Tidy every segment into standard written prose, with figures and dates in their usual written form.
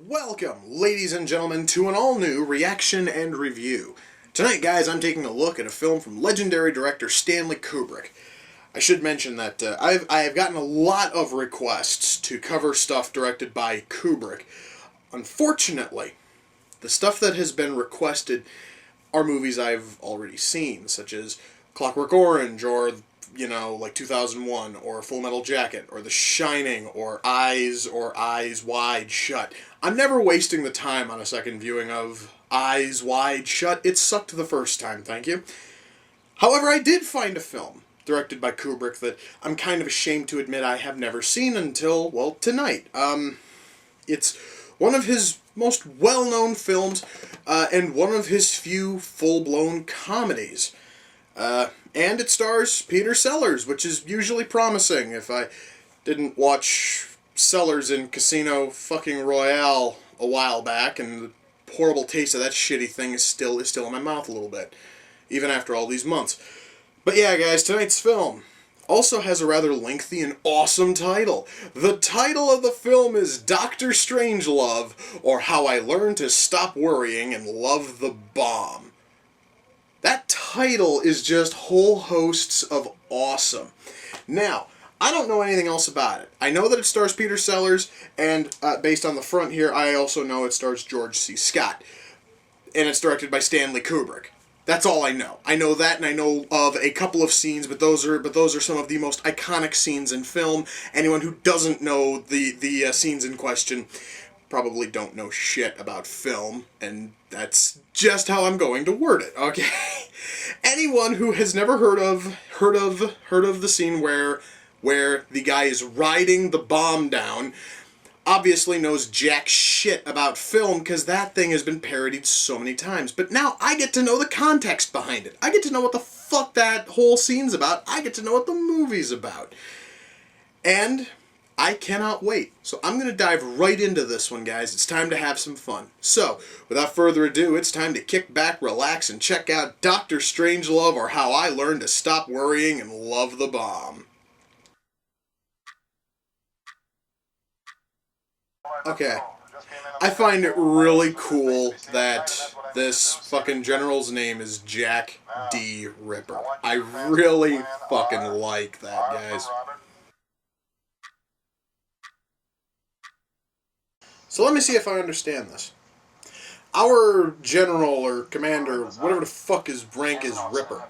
Welcome, ladies and gentlemen, to an all-new reaction and review. Tonight, guys, I'm taking a look at a film from legendary director Stanley Kubrick. I should mention that I have gotten a lot of requests to cover stuff directed by Kubrick. Unfortunately, the stuff that has been requested are movies I've already seen, such as Clockwork Orange, or, like 2001, or Full Metal Jacket, or The Shining, or Eyes Wide Shut. I'm never wasting the time on a second viewing of Eyes Wide Shut. It sucked the first time, thank you. However, I did find a film directed by Kubrick that I'm kind of ashamed to admit I have never seen until, well, tonight. It's one of his most well-known films, and one of his few full-blown comedies. And it stars Peter Sellers, which is usually promising. If I didn't watch Sellers in Casino fucking Royale a while back, and the horrible taste of that shitty thing is still in my mouth a little bit, even after all these months. But yeah, guys, tonight's film also has a rather lengthy and awesome title. The title of the film is Dr. Strangelove, or How I Learned to Stop Worrying and Love the Bomb. That title is just whole hosts of awesome. Now, I don't know anything else about it. I know that it stars Peter Sellers, and based on the front here, I also know it stars George C. Scott. And it's directed by Stanley Kubrick. That's all I know. I know that, and I know of a couple of scenes, but those are some of the most iconic scenes in film. Anyone who doesn't know the scenes in question probably don't know shit about film, and that's just how I'm going to word it, okay? Anyone who has never heard of the scene where the guy is riding the bomb down obviously knows jack shit about film, because that thing has been parodied so many times. But now I get to know the context behind it. I get to know what the fuck that whole scene's about. I get to know what the movie's about. And I cannot wait. So I'm going to dive right into this one, guys. It's time to have some fun. So, without further ado, it's time to kick back, relax, and check out Dr. Strangelove, or How I Learned to Stop Worrying and Love the Bomb. Okay, I find it really cool that this fucking general's name is Jack D. Ripper. I really fucking like that, guys. So let me see if I understand this. Our general or commander, whatever the fuck his rank is, Ripper,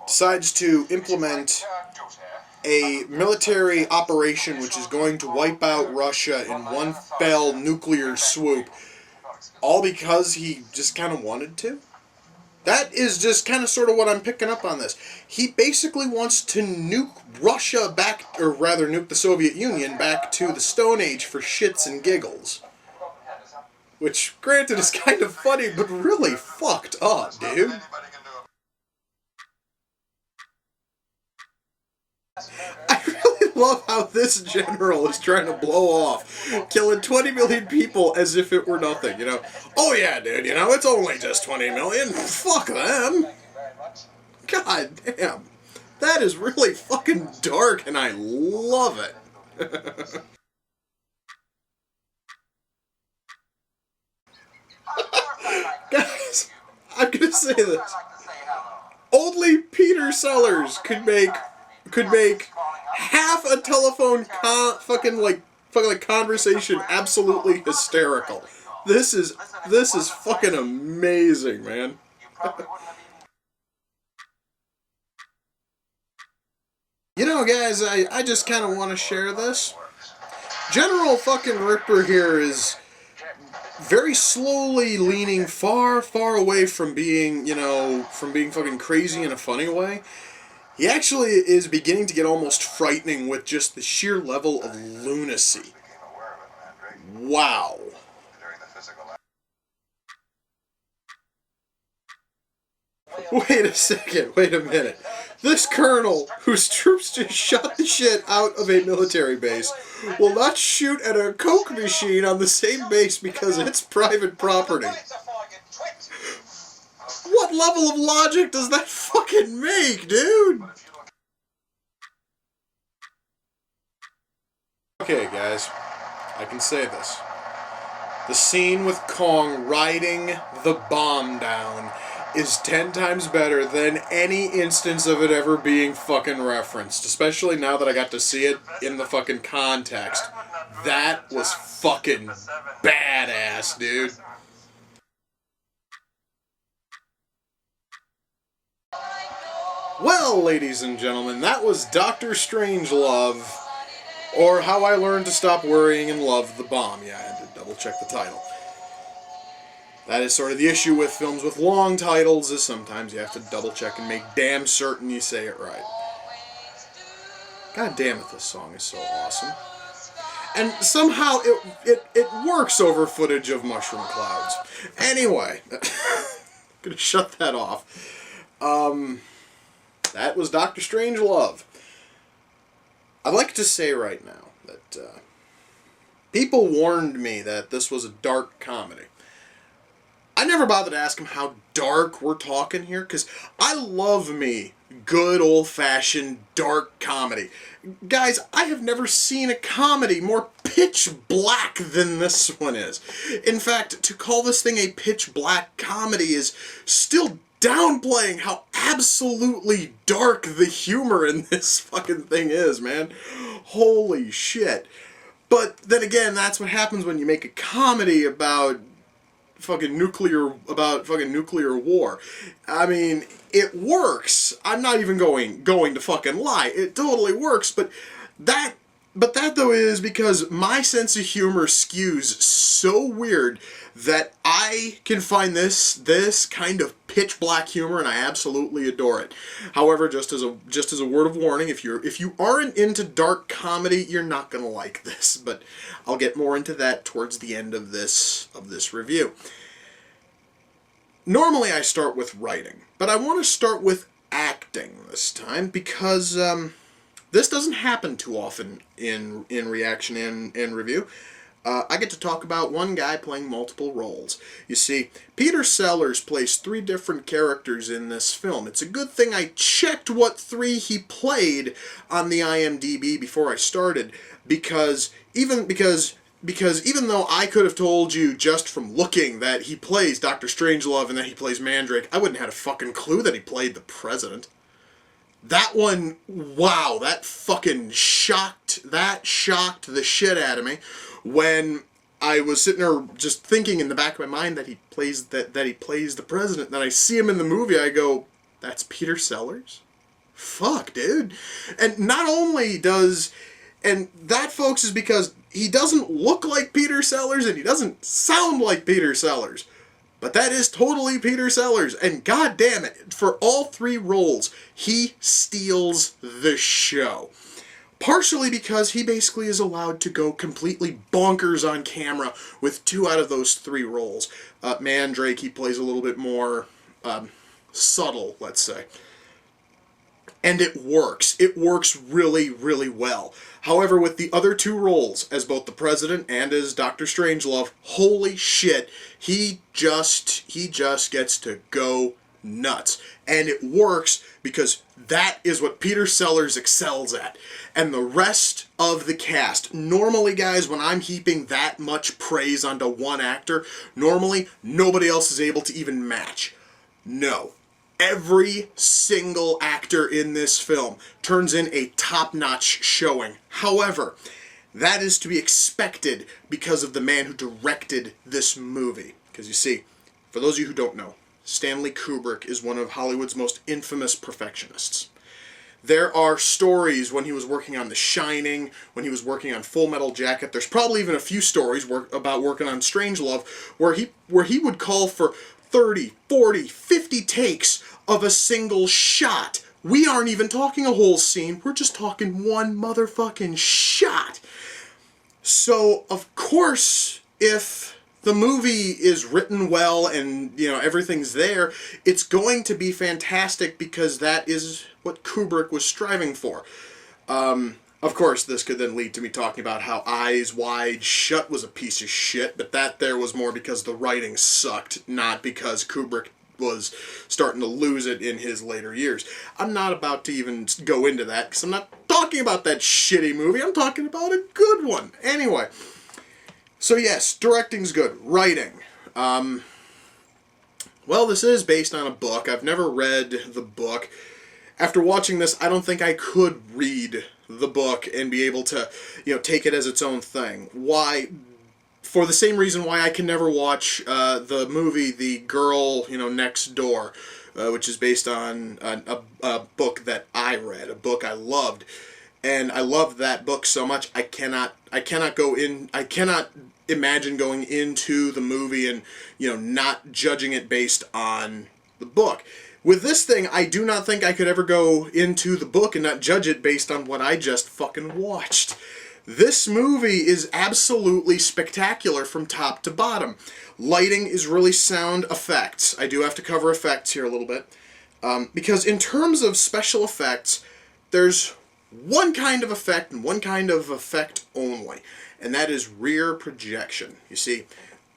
decides to implement a military operation which is going to wipe out Russia in one fell nuclear swoop, all because he just kind of wanted to? That is just kind of sort of what I'm picking up on this. He basically wants to nuke Russia back, or rather nuke the Soviet Union back to the Stone Age for shits and giggles. Which, granted, is kind of funny, but really fucked up, dude. I really love how this general is trying to blow off, killing 20 million people as if it were nothing, Oh yeah, dude, it's only just 20 million. Fuck them. God damn. That is really fucking dark, and I love it. Guys, I'm gonna say this. Only Peter Sellers could make half a telephone fucking conversation absolutely hysterical. This is fucking amazing, man. Guys, I just kind of want to share this. General fucking Ripper here is very slowly leaning far, far away from being, from being fucking crazy in a funny way. He actually is beginning to get almost frightening with just the sheer level of lunacy. Wow. Wait a second, wait a minute. This colonel, whose troops just shot the shit out of a military base, will not shoot at a Coke machine on the same base because it's private property. What level of logic does that fucking make, dude? Okay, guys, I can say this. The scene with Kong riding the bomb down is 10 times better than any instance of it ever being fucking referenced. Especially now that I got to see it in the fucking context. That was fucking badass, dude. Well, ladies and gentlemen, that was Dr. Strangelove, or How I Learned to Stop Worrying and Love the Bomb. Yeah, I had to double check the title. That is sort of the issue with films with long titles, is sometimes you have to double check and make damn certain you say it right. God damn it, this song is so awesome. And somehow it works over footage of mushroom clouds. Anyway, I'm gonna shut that off. That was Dr. Strangelove. I'd like to say right now that people warned me that this was a dark comedy. I never bothered to ask them how dark we're talking here, because I love me good old-fashioned dark comedy. Guys, I have never seen a comedy more pitch black than this one is. In fact, to call this thing a pitch black comedy is still downplaying how absolutely dark the humor in this fucking thing is, man. Holy shit. But then again, that's what happens when you make a comedy about fucking nuclear war. I mean, it works. I'm not even going to fucking lie. It totally works, but that though is because my sense of humor skews so weird that I can find this kind of pitch black humor, and I absolutely adore it. However, just as a word of warning, if you aren't into dark comedy, you're not gonna like this. But I'll get more into that towards the end of this review. Normally, I start with writing, but I want to start with acting this time because this doesn't happen too often in reaction and review. I get to talk about one guy playing multiple roles. You see, Peter Sellers plays 3 different characters in this film. It's a good thing I checked what 3 he played on the IMDb before I started, because even though I could have told you just from looking that he plays Dr. Strangelove and that he plays Mandrake, I wouldn't have had a fucking clue that he played the President. That one, wow, that fucking shocked the shit out of me when I was sitting there just thinking in the back of my mind that he plays the President. Then I see him in the movie, I go, that's Peter Sellers? Fuck, dude. And not only does, and that, folks, is because he doesn't look like Peter Sellers and he doesn't sound like Peter Sellers. But that is totally Peter Sellers, and god damn it, for all 3 roles, he steals the show. Partially because he basically is allowed to go completely bonkers on camera with 2 out of those 3 roles. Mandrake, he plays a little bit more subtle, let's say. And it works. It works really, really well. However, with the other 2 roles, as both the President and as Dr. Strangelove, holy shit, he just gets to go nuts. And it works because that is what Peter Sellers excels at. And the rest of the cast, normally, guys, when I'm heaping that much praise onto one actor, normally nobody else is able to even match. No. Every single actor in this film turns in a top-notch showing. However, that is to be expected because of the man who directed this movie. Because you see, for those of you who don't know, Stanley Kubrick is one of Hollywood's most infamous perfectionists. There are stories when he was working on The Shining, when he was working on Full Metal Jacket. There's probably even a few stories about working on Strangelove where he would call for 30, 40, 50 takes of a single shot. We aren't even talking a whole scene. We're just talking one motherfucking shot. So, of course, if the movie is written well and, everything's there, it's going to be fantastic because that is what Kubrick was striving for. Of course, this could then lead to me talking about how Eyes Wide Shut was a piece of shit, but that there was more because the writing sucked, not because Kubrick was starting to lose it in his later years. I'm not about to even go into that, because I'm not talking about that shitty movie. I'm talking about a good one. Anyway, So yes, directing's good. Writing. Well, this is based on a book. I've never read the book. After watching this, I don't think I could read the book and be able to, take it as its own thing. Why? For the same reason why I can never watch the movie The Girl, Next Door, which is based on a book that I read, a book I loved. And I loved that book so much, I cannot imagine going into the movie and, not judging it based on the book. With this thing, I do not think I could ever go into the book and not judge it based on what I just fucking watched. This movie is absolutely spectacular from top to bottom. Lighting is really sound. Effects. I do have to cover effects here a little bit. Because in terms of special effects, there's one kind of effect and one kind of effect only. And that is rear projection. You see,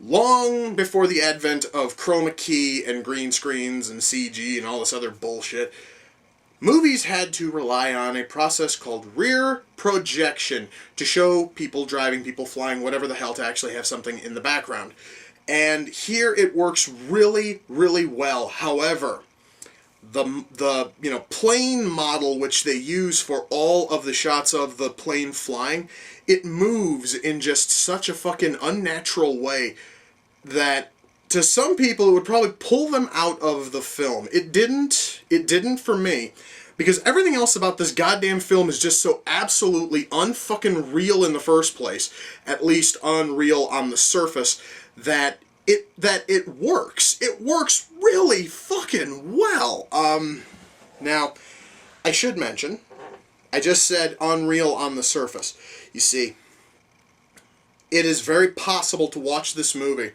long before the advent of chroma key and green screens and CG and all this other bullshit, movies had to rely on a process called rear projection to show people driving, people flying, whatever the hell, to actually have something in the background. And here it works really, really well. However, the plane model which they use for all of the shots of the plane flying, it moves in just such a fucking unnatural way that to some people it would probably pull them out of the film. It didn't for me, because everything else about this goddamn film is just so absolutely unfucking real in the first place, at least unreal on the surface, that it works. It works really fucking well. Now, I should mention, I just said unreal on the surface. You see, it is very possible to watch this movie,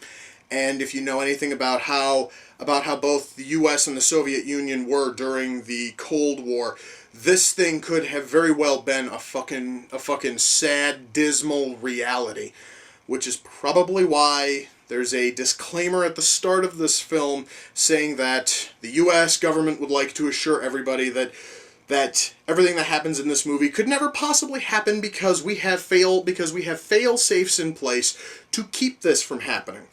and if you know anything about how both the U.S. and the Soviet Union were during the Cold War, this thing could have very well been a fucking sad, dismal reality, which is probably why there's a disclaimer at the start of this film saying that the U.S. government would like to assure everybody that everything that happens in this movie could never possibly happen because we have fail-safes in place to keep this from happening.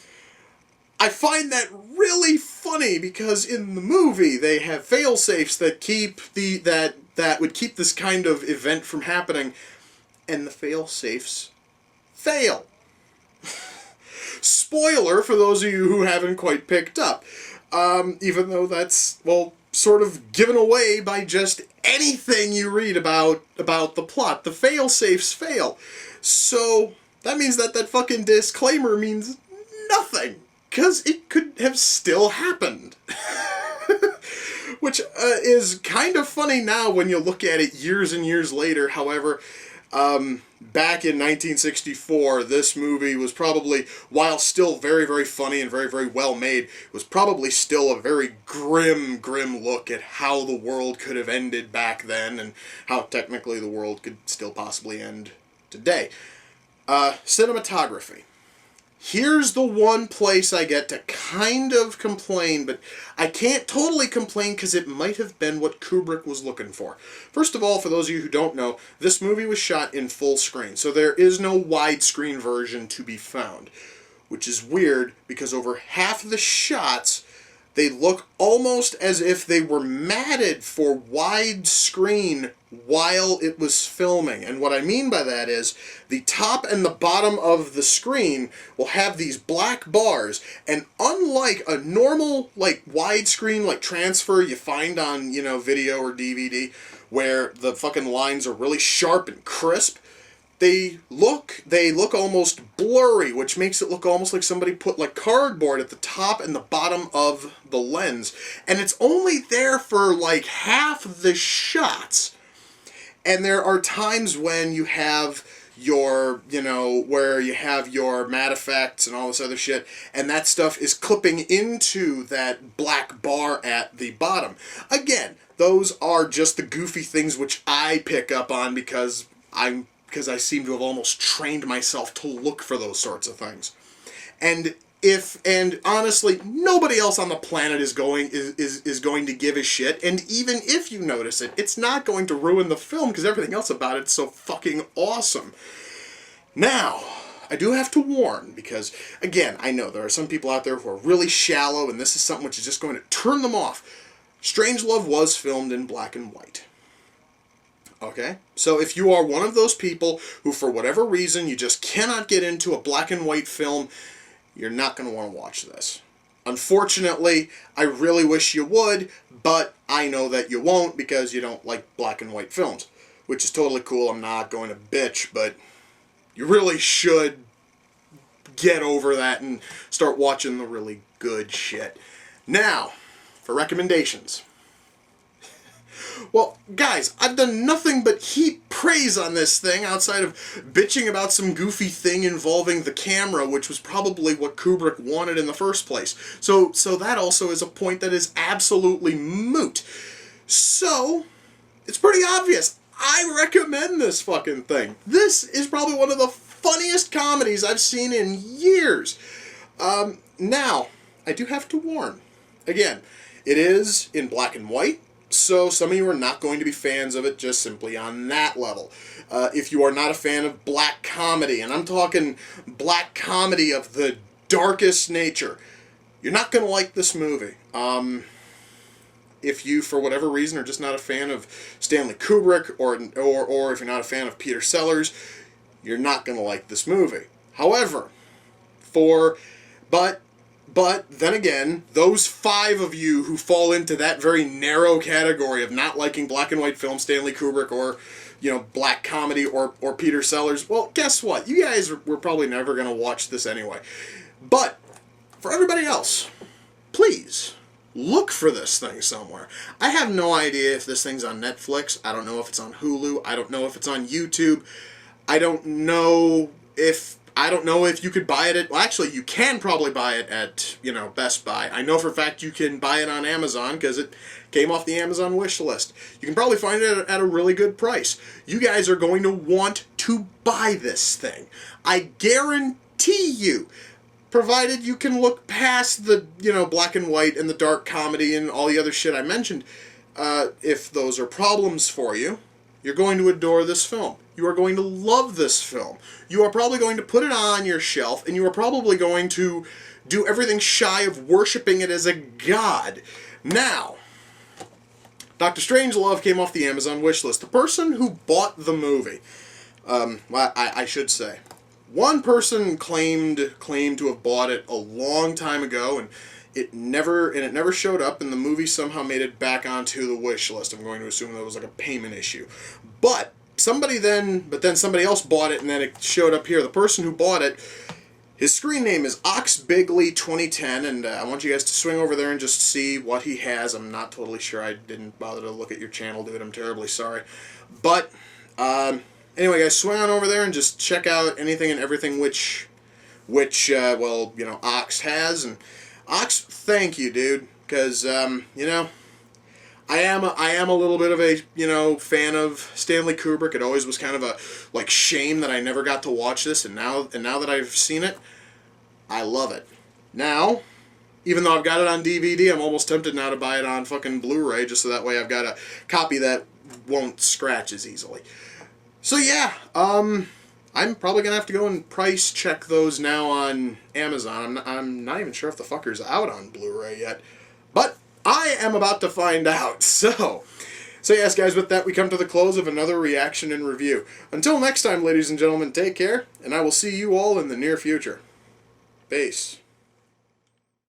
I find that really funny because in the movie they have fail-safes that would keep this kind of event from happening, and the fail-safes fail. Spoiler for those of you who haven't quite picked up. Even though that's, well, sort of given away by just anything you read about the plot. The fail-safes fail. So that means that fucking disclaimer means nothing, because it could have still happened. Which is kind of funny now when you look at it years and years later. However, back in 1964, this movie was probably, while still very, very funny and very, very well made, was probably still a very grim look at how the world could have ended back then and how technically the world could still possibly end today. Cinematography. Here's the one place I get to kind of complain, but I can't totally complain because it might have been what Kubrick was looking for. First of all, for those of you who don't know, this movie was shot in full screen, so there is no widescreen version to be found, which is weird because over half of the shots, they look almost as if they were matted for widescreen while it was filming. And what I mean by that is the top and the bottom of the screen will have these black bars, and unlike a normal widescreen transfer you find on video or DVD where the fucking lines are really sharp and crisp, they look almost blurry, which makes it look almost like somebody put cardboard at the top and the bottom of the lens. And it's only there for half the shots. And there are times when you have your, where you have your matte effects and all this other shit, and that stuff is clipping into that black bar at the bottom. Again, those are just the goofy things which I pick up on because I seem to have almost trained myself to look for those sorts of things. And honestly, nobody else on the planet is going to give a shit, and even if you notice it, it's not going to ruin the film because everything else about it's so fucking awesome. Now, I do have to warn, because, again, I know there are some people out there who are really shallow, and this is something which is just going to turn them off. Strangelove was filmed in black and white. Okay? So if you are one of those people who, for whatever reason, you just cannot get into a black and white film, you're not going to want to watch this. Unfortunately, I really wish you would, but I know that you won't because you don't like black and white films, which is totally cool. I'm not going to bitch, but you really should get over that and start watching the really good shit. Now, for recommendations. Well, guys, I've done nothing but heap praise on this thing outside of bitching about some goofy thing involving the camera, which was probably what Kubrick wanted in the first place. So that also is a point that is absolutely moot. So, it's pretty obvious. I recommend this fucking thing. This is probably one of the funniest comedies I've seen in years. Now, I do have to warn. Again, it is in black and white. So some of you are not going to be fans of it just simply on that level. If you are not a fan of black comedy, and I'm talking black comedy of the darkest nature, you're not going to like this movie. If you, for whatever reason, are just not a fan of Stanley Kubrick, or if you're not a fan of Peter Sellers, you're not going to like this movie. However, But then again, those 5 of you who fall into that very narrow category of not liking black and white films, Stanley Kubrick, or, black comedy, or Peter Sellers, well, guess what? You guys were probably never going to watch this anyway. But, for everybody else, please, look for this thing somewhere. I have no idea if this thing's on Netflix. I don't know if it's on Hulu. I don't know if it's on YouTube. I don't know if you could buy it at... Well, actually, you can probably buy it at, Best Buy. I know for a fact you can buy it on Amazon because it came off the Amazon wish list. You can probably find it at a really good price. You guys are going to want to buy this thing. I guarantee you, provided you can look past the, black and white and the dark comedy and all the other shit I mentioned, if those are problems for you, you're going to adore this film. You are going to love this film. You are probably going to put it on your shelf, and you are probably going to do everything shy of worshiping it as a god. Now, Dr. Strangelove came off the Amazon wishlist. The person who bought the movie, I should say, one person claimed to have bought it a long time ago, and it never showed up, and the movie somehow made it back onto the wish list. I'm going to assume that was like a payment issue. But then somebody else bought it, and then it showed up here. The person who bought it, his screen name is OxBigley2010, and I want you guys to swing over there and just see what he has. I'm not totally sure. I didn't bother to look at your channel, dude. I'm terribly sorry. But, anyway, guys, swing on over there and just check out anything and everything which Ox has. And Ox, thank you, dude, because, I am a little bit of a, fan of Stanley Kubrick. It always was kind of a, shame that I never got to watch this, and now that I've seen it, I love it. Now, even though I've got it on DVD, I'm almost tempted now to buy it on fucking Blu-ray, just so that way I've got a copy that won't scratch as easily. So yeah, I'm probably going to have to go and price check those now on Amazon. I'm not even sure if the fucker's out on Blu-ray yet, but I am about to find out. So yes, guys, with that, we come to the close of another reaction and review. Until next time, ladies and gentlemen, take care, and I will see you all in the near future. Peace.